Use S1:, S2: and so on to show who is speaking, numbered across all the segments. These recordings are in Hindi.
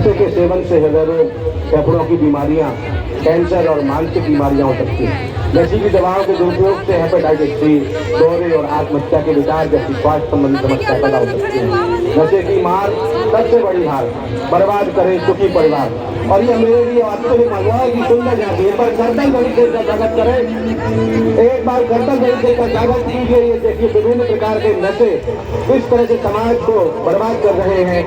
S1: नशे के सेवन से हृदय रोग, फेफड़ों की बीमारियां, कैंसर और मानसिक बीमारियां हो सकती हैं। नशीली दवाओं के दुरुपयोग से हेपेटाइटिस सी, दौरे और आत्महत्या के विकार जैसी स्वास्थ्य संबंधी समस्या पैदा हो सकती है। नशे की मार सबसे बड़ी हार, बर्बाद करे सुखी परिवार। और ये मेरे लिए वास्तविक अनुभव की सुंदर जाती है। एक बार करतल तरीके का स्वागत करें, एक बार करतल तरीके का स्वागत कीजिए। ये देखिए विभिन्न प्रकार के नशे किस तरह से समाज को बर्बाद कर रहे हैं।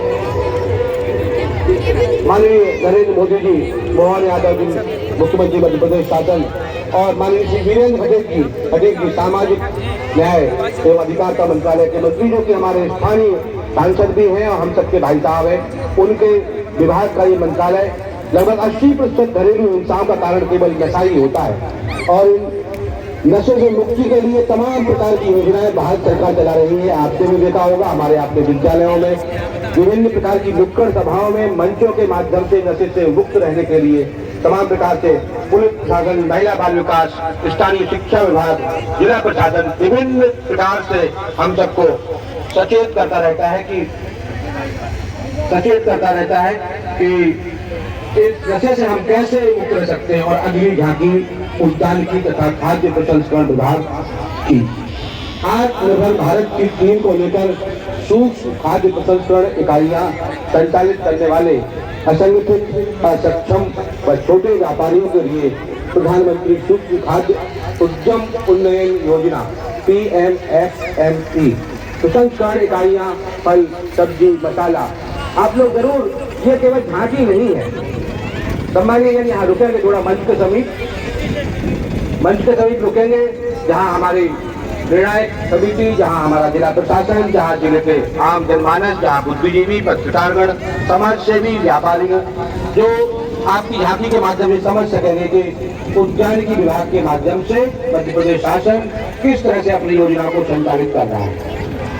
S1: माननीय नरेंद्र मोदी जी, मोहन यादव जी मुख्यमंत्री मध्य प्रदेश शासन और माननीय श्री वीरेंद्र पटेल जी सामाजिक न्याय एवं अधिकारिता मंत्रालय के मंत्री, जो कि हमारे स्थानीय सांसद भी हैं और हम सबके भाई साहब हैं, उनके विभाग का ये मंत्रालय लगभग 80% घरेलू हिंसाओं का कारण केवल नशा ही होता है। और नशे से मुक्ति के लिए तमाम प्रकार की योजनाएं भारत सरकार चला रही है। आपने भी देखा होगा, हमारे आपके विद्यालयों में विभिन्न प्रकार की नुक्कड़ सभाओं में मंचों के माध्यम से नशे से मुक्त रहने के लिए तमाम प्रकार से पुलिस प्रशासन, महिला बाल विकास, स्थानीय शिक्षा विभाग, जिला प्रशासन विभिन्न प्रकार से हम सबको सचेत करता रहता है कि इस नशे से हम कैसे मुक्त रह सकते हैं। और अगली झांकी उद्यान की तथा खाद्य प्रसंस्करण विभाग की आत्मनिर्भर भारत की थीम को लेकर सूक्ष्म खाद्य प्रसंस्करण इकाइयां संचालित करने वाले असंगठित, असक्षम व छोटे व्यापारियों के लिए प्रधानमंत्री सूक्ष्म खाद्य उद्यम उन्नयन योजना PMFME प्रसंस्करण इकाइयां, फल, सब्जी, मसाला। आप लोग जरूर, ये केवल झांकी नहीं है। सम्मानीय यानी यहाँ रुकेंगे थोड़ा मंच के समीप रुकेंगे, जहाँ हमारी निर्णायक समिति, जहाँ हमारा जिला प्रशासन, जहाँ जिले के आम जनमानस, जहाँ बुद्धिजीवी, पत्रकारगण, समाज सेवी, व्यापारी, जो आपकी झांकी के माध्यम से समझ सकेंगे कि उद्यानिकी विभाग के माध्यम से मध्य प्रदेश शासन किस तरह से अपनी योजना को संचालित कर रहा है।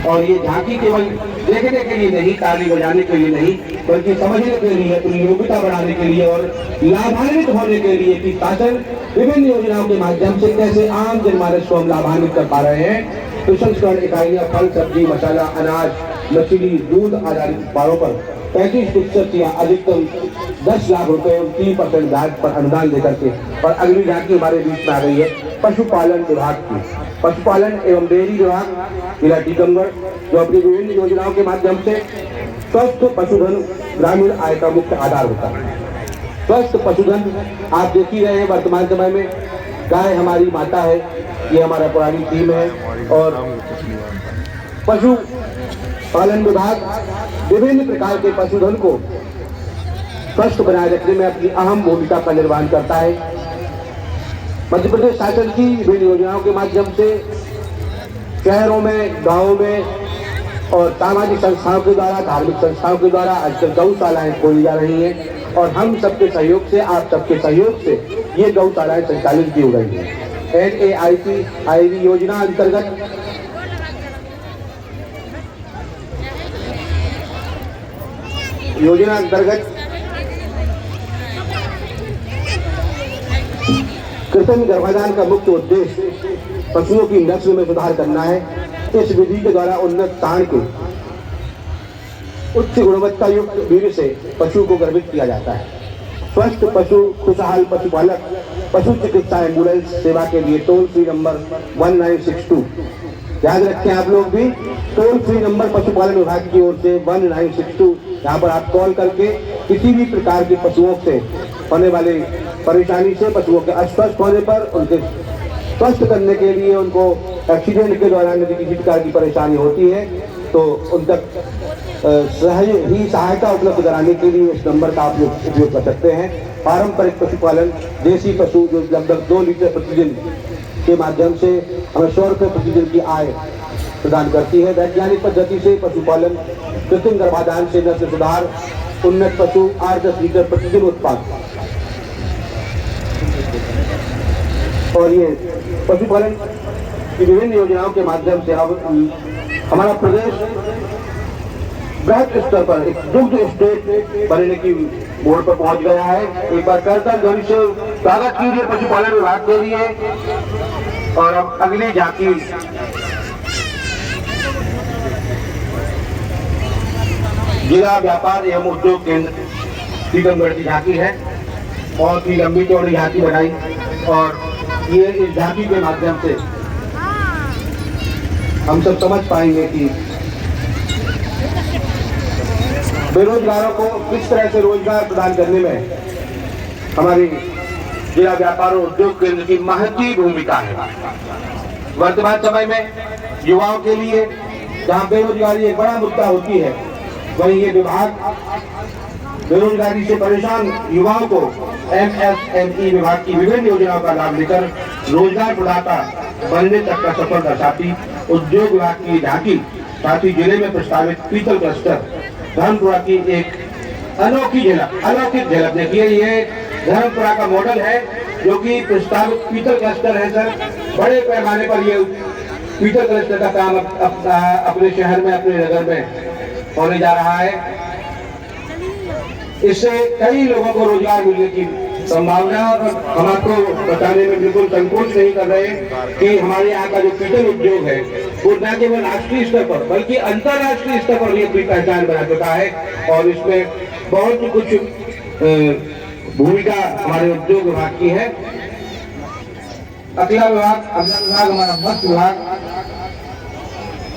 S1: और ये झांकी केवल देखने के लिए नहीं, ताली बजाने के लिए नहीं, बल्कि समझने के लिए, अपनी योग्यता बढ़ाने के लिए और लाभान्वित होने के लिए कि शासन विभिन्न योजनाओं के माध्यम से कैसे आम जनमानस को हम लाभान्वित कर पा रहे हैं। प्रसंस्करण इकाइयां फल, सब्जी, मसाला, अनाज, मछली, दूध आधारित उत्पादों पर 35% या अधिकतम 10 लाख रुपए 3% ब्याज पर अनुदान देकर के। और अगली झांकी हमारे बीच में आ गई है पशुपालन विभाग की। पशुपालन एवं डेयरी विभाग जिला टीकमगढ़, जो अपनी विभिन्न योजनाओं के माध्यम से स्वस्थ पशुधन ग्रामीण आय का मुख्य आधार होता है। स्वस्थ पशुधन आप देख ही रहे हैं, वर्तमान समय में गाय हमारी माता है, ये हमारा पुरानी थीम है। और पशु पालन विभाग विभिन्न प्रकार के पशुधन को स्वस्थ बनाए रखने में अपनी अहम भूमिका का निर्वहन करता है। मध्य प्रदेश शासन की विभिन्न योजनाओं के माध्यम से शहरों में, गांवों में और सामाजिक संस्थाओं के द्वारा, धार्मिक संस्थाओं के द्वारा आजकल गौशालाएं खोली जा रही हैं। और हम सबके सहयोग से, आप सबके सहयोग से ये गौशालाएं संचालित की गई है। NAIP योजना अंतर्गत कृत्रिम गर्भाधान का मुख्य उद्देश्य पशुओं की नस्ल में सुधार करना है। इस विधि के द्वारा उन्नत सांड के उच्च गुणवत्ता युक्त वीर्य से पशु को गर्भित किया जाता है। स्वस्थ पशु खुशहाल पशुपालक पशु चिकित्सा एम्बुलेंस सेवा के लिए टोल फ्री नंबर 1962, याद रखें आप लोग भी, टोल फ्री नंबर पशुपालन विभाग की ओर से 1962, यहाँ पर आप कॉल करके किसी भी प्रकार के पशुओं से होने वाले परेशानी से, पशुओं के अस्वस्थ होने पर उनके स्वस्थ करने के लिए, उनको एक्सीडेंट के दौरान यदि किसी प्रकार की परेशानी होती है तो उन तक सहायता उपलब्ध कराने के लिए इस नंबर का आप लोग उपयोग कर सकते हैं। पारंपरिक पशुपालन देसी पशु जो लगभग 2 लीटर प्रतिदिन के माध्यम से हमें 100 रुपये प्रतिदिन की आय प्रदान करती है। वैज्ञानिक पद्धति से पशुपालन कृत्रिम गर्भाधान से नस्ल सुधार, उन्नत पशु 8-10 लीटर प्रतिदिन उत्पादन। और ये पशुपालन की विभिन्न योजनाओं के माध्यम से अब हमारा प्रदेश बृहद स्तर पर एक दुग्ध स्टेट बनने की मोड़ पर पहुंच गया है। एक बार करतल ध्वनि से स्वागत कीजिए पशुपालन विभाग के लिए। और अब अगली झांकी जिला व्यापार एवं उद्योग केंद्र टीकमगढ़ की झांकी है। बहुत ही लंबी चौड़ी झांकी बनाई और ये इस झांकी के माध्यम से हम सब समझ पाएंगे कि बेरोजगारों को किस तरह से रोजगार प्रदान करने में हमारी जिला व्यापार और उद्योग केंद्र की महत्वपूर्ण भूमिका है। वर्तमान समय में युवाओं के लिए जहां बेरोजगारी एक बड़ा मुद्दा होती है, वहीं ये विभाग बेरोजगारी से परेशान युवाओं को MSME विभाग की विभिन्न योजनाओं का लाभ लेकर रोजगार प्रदाता बनने तक का सफर दर्शाती उद्योग विभाग की झांकी साथ ही जिले में प्रस्तावित पीतल क्लस्टर धर्मपुरा की एक अलौकिक झलक। देखिए, ये धर्मपुरा का मॉडल है जो कि प्रस्तावित पीतल क्लस्टर है सर। बड़े पैमाने पर ये पीतल क्लस्टर का काम अपने शहर में, अपने नगर में होने जा रहा है। इससे कई लोगों को रोजगार मिलने की संभावना, और हम आपको बताने में बिल्कुल संकोच नहीं कर रहे कि हमारे यहाँ का जो पीतल उद्योग है वो न केवल राष्ट्रीय स्तर पर बल्कि अंतर्राष्ट्रीय स्तर पर भी अपनी पहचान बना चुका है। और इसमें बहुत कुछ भूमिका हमारे उद्योग विभाग की है। अगला विभाग हमारा मत्स्य विभाग,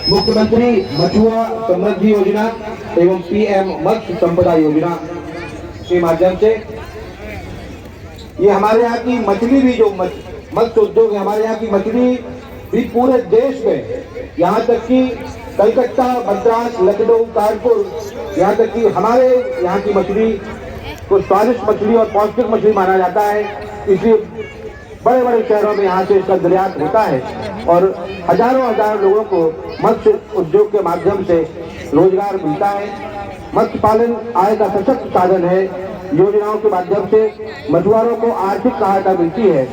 S1: मुख्यमंत्री मछुआ समृद्धि योजना एवं PM मत्स्य संपदा योजना के माध्यम से ये हमारे यहाँ की मछली भी, जो मत्स्य उद्योग है, हमारे यहाँ की मछली भी पूरे देश में, यहाँ तक कि कलकत्ता, मद्रास, लखनऊ, कानपुर, यहाँ तक कि हमारे यहाँ की मछली को स्वादिष्ट मछली और पौष्टिक मछली माना जाता है। इसलिए बड़े बड़े शहरों में यहाँ से इसका निर्यात होता है और हजारों लोगों को मत्स्य उद्योग के माध्यम से रोजगार मिलता है। मत्स्य पालन आय का सशक्त साधन है। योजनाओं के माध्यम से मछुआरों को आर्थिक सहायता मिलती है।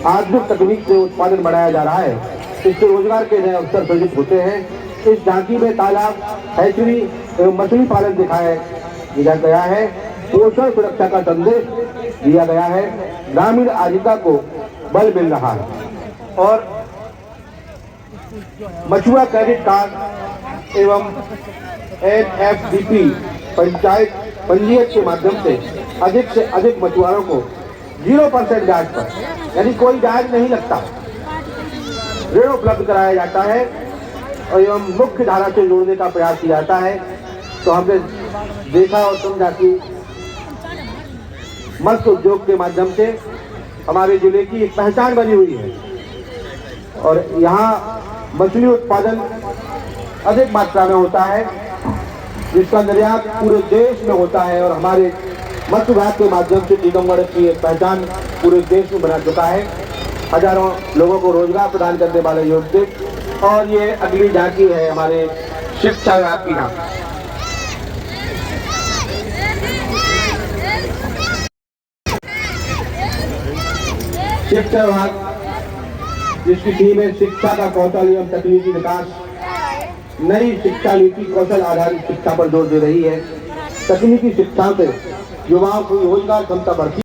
S1: आधुनिक तकनीक से उत्पादन बढ़ाया जा रहा है। इससे रोजगार के नए अवसर सृजित होते हैं। इस झांकी में तालाब, हैचरी एवं मछली पालन दिखाया गया है। पोषण सुरक्षा का संदेश दिया गया है। ग्रामीण आजीविका को बल मिल रहा है और मछुआ क्रेडिट कार्ड एवं NFDP पंचायत पंजीयक के माध्यम से अधिक मछुआरों को 0% ब्याज पर, यानी कोई ब्याज नहीं लगता, ऋण उपलब्ध कराया जाता है और एवं मुख्य धारा से जोड़ने का प्रयास किया जाता है। तो हमने देखा और समझा कि मत्स्य उद्योग के माध्यम से हमारे जिले की एक पहचान बनी हुई है और यहाँ मछली उत्पादन अधिक मात्रा में होता है, जिसका निर्यात पूरे देश में होता है और हमारे मत्स्य विभाग के माध्यम से टीकमगढ़ की एक पहचान पूरे देश में बना चुका है। हजारों लोगों को रोजगार प्रदान करने वाले उद्योग। और ये अगली झांकी है हमारे शिक्षा विभाग की झांकी। शिक्षा विभाग, जिसकी थीम है शिक्षा का कौशल एवं तकनीकी विकास, नई शिक्षा नीति कौशल आधारित शिक्षा पर जोर दे रही है। तकनीकी शिक्षा से युवाओं की रोजगार क्षमता बढ़ती